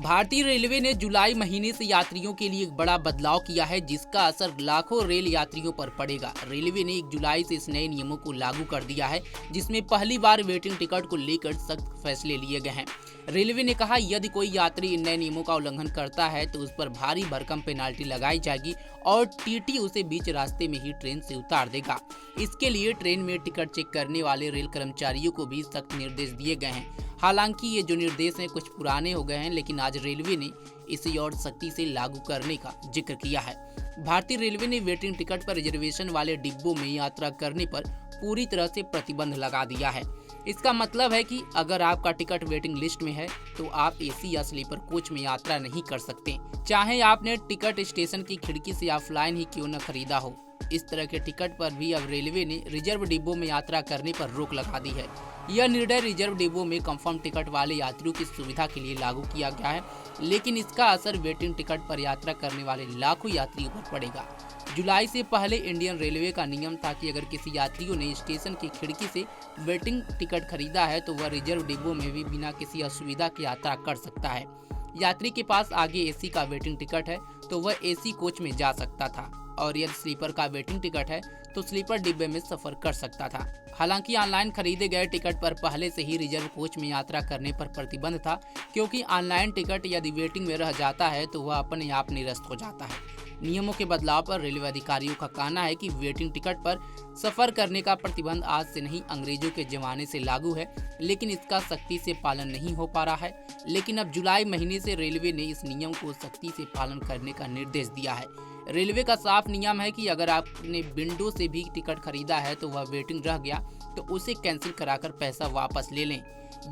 भारतीय रेलवे ने जुलाई महीने से यात्रियों के लिए एक बड़ा बदलाव किया है, जिसका असर लाखों रेल यात्रियों पर पड़ेगा। रेलवे ने 1 जुलाई से इस नए नियमों को लागू कर दिया है, जिसमें पहली बार वेटिंग टिकट को लेकर सख्त फैसले लिए गए हैं। रेलवे ने कहा, यदि कोई यात्री इन नए नियमों का उल्लंघन करता है तो उस पर भारी भरकम पेनाल्टी लगाई जाएगी और टीटी उसे बीच रास्ते में ही ट्रेन से उतार देगा। इसके लिए ट्रेन में टिकट चेक करने वाले रेल कर्मचारियों को भी सख्त निर्देश दिए गए हैं। हालांकि ये जो निर्देश हैं कुछ पुराने हो गए हैं, लेकिन आज रेलवे ने इसे और सख्ती से लागू करने का जिक्र किया है। भारतीय रेलवे ने वेटिंग टिकट पर रिजर्वेशन वाले डिब्बों में यात्रा करने पर पूरी तरह से प्रतिबंध लगा दिया है। इसका मतलब है कि अगर आपका टिकट वेटिंग लिस्ट में है तो आप एसी या स्लीपर कोच में यात्रा नहीं कर सकते, चाहे आपने टिकट स्टेशन की खिड़की से ऑफलाइन ही क्यों न खरीदा हो। इस तरह के टिकट पर भी अब रेलवे ने रिजर्व डिब्बों में यात्रा करने पर रोक लगा दी है। यह निर्णय रिजर्व डिब्बों में कंफर्म टिकट वाले यात्रियों की सुविधा के लिए लागू किया गया है, लेकिन इसका असर वेटिंग टिकट पर यात्रा करने वाले लाखों यात्रियों पर पड़ेगा। जुलाई से पहले इंडियन रेलवे का नियम था कि अगर किसी यात्रियों ने स्टेशन की खिड़की से वेटिंग टिकट खरीदा है तो वह रिजर्व डिब्बों में भी बिना किसी असुविधा की यात्रा कर सकता है। यात्री के पास आगे एसी का वेटिंग टिकट है तो वह एसी कोच में जा सकता था, और यदि स्लीपर का वेटिंग टिकट है तो स्लीपर डिब्बे में सफर कर सकता था। हालांकि ऑनलाइन खरीदे गए टिकट पर पहले से ही रिजर्व कोच में यात्रा करने पर प्रतिबंध था, क्योंकि ऑनलाइन टिकट यदि वेटिंग में रह जाता है तो वह अपने आप निरस्त हो जाता है। नियमों के बदलाव पर रेलवे अधिकारियों का कहना है कि वेटिंग टिकट पर सफर करने का प्रतिबंध आज से नहीं, अंग्रेजों के जमाने से लागू है, लेकिन इसका सख्ती से पालन नहीं हो पा रहा है। लेकिन अब जुलाई महीने से रेलवे ने इस नियम को सख्ती से पालन करने का निर्देश दिया है। रेलवे का साफ नियम है कि अगर आपने विंडो से भी टिकट खरीदा है तो वह वेटिंग रह गया तो उसे कैंसिल कराकर पैसा वापस ले लें।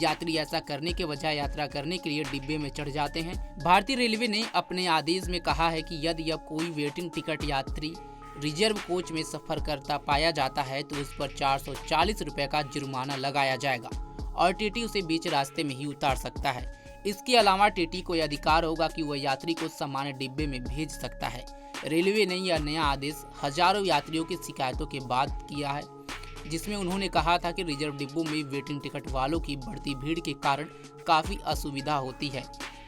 यात्री ऐसा करने के बजाय यात्रा करने के लिए डिब्बे में चढ़ जाते हैं। भारतीय रेलवे ने अपने आदेश में कहा है कि यदि अब कोई वेटिंग टिकट यात्री रिजर्व कोच में सफर करता पाया जाता है तो उस पर 440 रुपये का जुर्माना लगाया जाएगा और टीटी उसे बीच रास्ते में ही उतार सकता है। इसके अलावा टीटी को यह अधिकार होगा कि वह यात्री को सामान्य डिब्बे में भेज सकता है। रेलवे ने यह नया आदेश हजारों यात्रियों की शिकायतों के बाद किया है, जिसमें उन्होंने कहा था कि रिजर्व डिब्बों में वेटिंग टिकट वालों की बढ़ती भीड़ के कारण काफ़ी असुविधा होती है।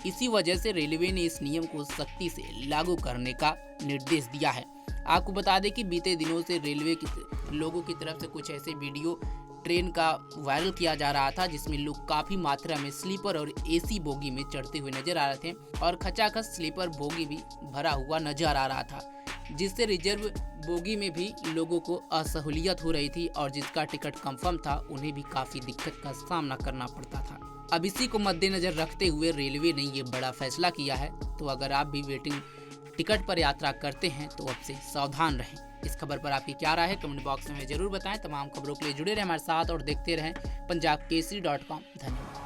इसी वजह से रेलवे ने इस नियम को सख्ती से लागू करने का निर्देश दिया है। आपको बता दें कि बीते दिनों से रेलवे के लोगों की तरफ से कुछ ऐसे वीडियो ट्रेन का वायरल किया जा रहा था, जिसमें लोग काफ़ी मात्रा में स्लीपर और एसी बोगी में चढ़ते हुए नजर आ रहे थे और खचाखच स्लीपर बोगी भी भरा हुआ नजर आ रहा था, जिससे रिजर्व बोगी में भी लोगों को असहूलियत हो रही थी और जिसका टिकट कंफर्म था उन्हें भी काफ़ी दिक्कत का सामना करना पड़ता था। अब इसी को मद्देनजर रखते हुए रेलवे ने ये बड़ा फैसला किया है, तो अगर आप भी वेटिंग टिकट पर यात्रा करते हैं तो अब से सावधान रहें। इस खबर पर आपकी क्या राय है कमेंट बॉक्स में जरूर बताएं। तमाम खबरों के लिए जुड़े रहें हमारे साथ और देखते रहें पंजाबकेसरी.com। धन्यवाद।